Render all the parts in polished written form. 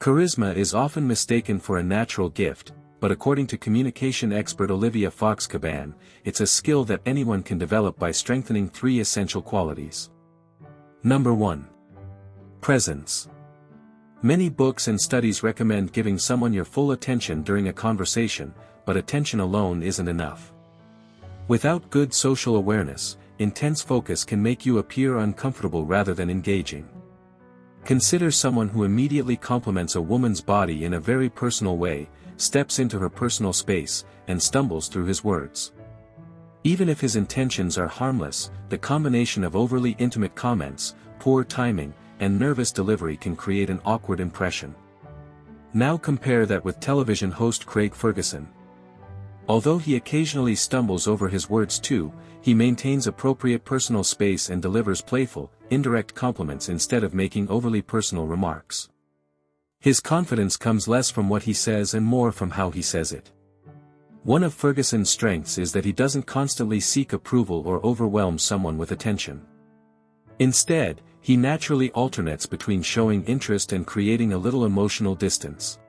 Charisma is often mistaken for a natural gift, but according to communication expert Olivia Fox Cabane, it's a skill that anyone can develop by strengthening 3 essential qualities. Number 1. Presence. Many books and studies recommend giving someone your full attention during a conversation, but attention alone isn't enough. Without good social awareness, intense focus can make you appear uncomfortable rather than engaging. Consider someone who immediately compliments a woman's body in a very personal way, steps into her personal space, and stumbles through his words. Even if his intentions are harmless, the combination of overly intimate comments, poor timing, and nervous delivery can create an awkward impression. Now compare that with television host Craig Ferguson. Although he occasionally stumbles over his words too, he maintains appropriate personal space and delivers playful, indirect compliments instead of making overly personal remarks. His confidence comes less from what he says and more from how he says it. One of Ferguson's strengths is that he doesn't constantly seek approval or overwhelm someone with attention. Instead, he naturally alternates between showing interest and creating a little emotional distance.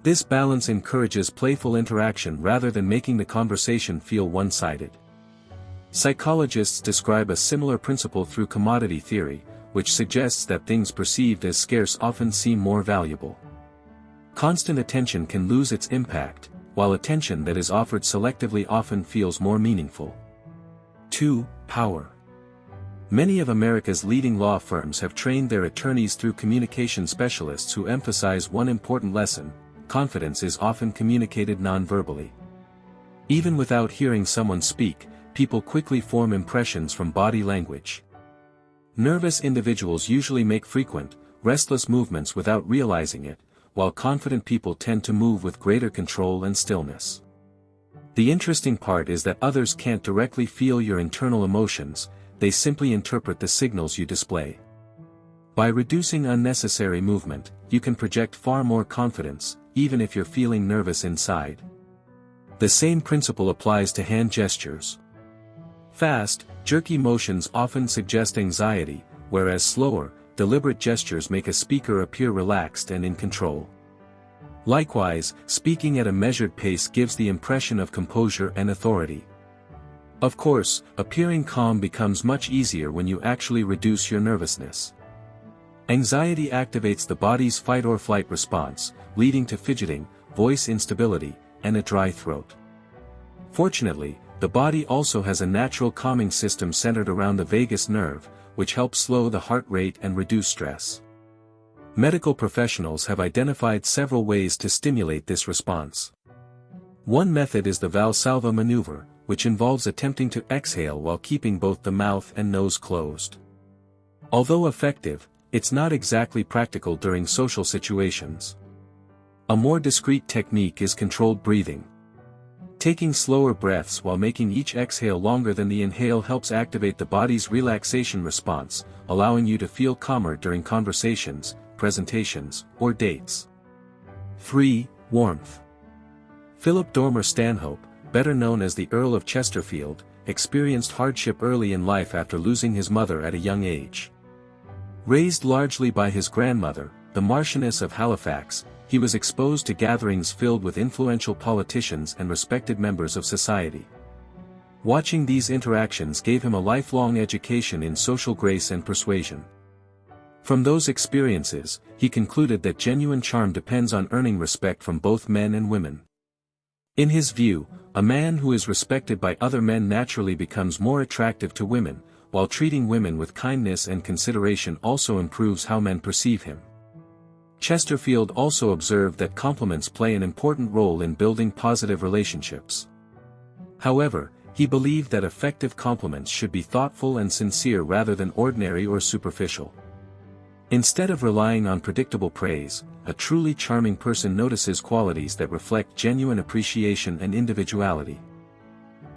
This balance encourages playful interaction rather than making the conversation feel one-sided. Psychologists describe a similar principle through commodity theory, which suggests that things perceived as scarce often seem more valuable. Constant attention can lose its impact, while attention that is offered selectively often feels more meaningful. 2. Power. Many of America's leading law firms have trained their attorneys through communication specialists who emphasize one important lesson: confidence is often communicated non-verbally. Even without hearing someone speak, people quickly form impressions from body language. Nervous individuals usually make frequent, restless movements without realizing it, while confident people tend to move with greater control and stillness. The interesting part is that others can't directly feel your internal emotions, they simply interpret the signals you display. By reducing unnecessary movement, you can project far more confidence, even if you're feeling nervous inside. The same principle applies to hand gestures. Fast, jerky motions often suggest anxiety, whereas slower, deliberate gestures make a speaker appear relaxed and in control. Likewise, speaking at a measured pace gives the impression of composure and authority. Of course, appearing calm becomes much easier when you actually reduce your nervousness. Anxiety activates the body's fight-or-flight response, leading to fidgeting, voice instability, and a dry throat. Fortunately, the body also has a natural calming system centered around the vagus nerve, which helps slow the heart rate and reduce stress. Medical professionals have identified several ways to stimulate this response. One method is the Valsalva maneuver, which involves attempting to exhale while keeping both the mouth and nose closed. Although effective, it's not exactly practical during social situations. A more discreet technique is controlled breathing. Taking slower breaths while making each exhale longer than the inhale helps activate the body's relaxation response, allowing you to feel calmer during conversations, presentations, or dates. 3. Warmth. Philip Dormer Stanhope, better known as the Earl of Chesterfield, experienced hardship early in life after losing his mother at a young age. Raised largely by his grandmother, the Marchioness of Halifax, he was exposed to gatherings filled with influential politicians and respected members of society. Watching these interactions gave him a lifelong education in social grace and persuasion. From those experiences, he concluded that genuine charm depends on earning respect from both men and women. In his view, a man who is respected by other men naturally becomes more attractive to women, while treating women with kindness and consideration also improves how men perceive him. Chesterfield also observed that compliments play an important role in building positive relationships. However, he believed that effective compliments should be thoughtful and sincere rather than ordinary or superficial. Instead of relying on predictable praise, a truly charming person notices qualities that reflect genuine appreciation and individuality.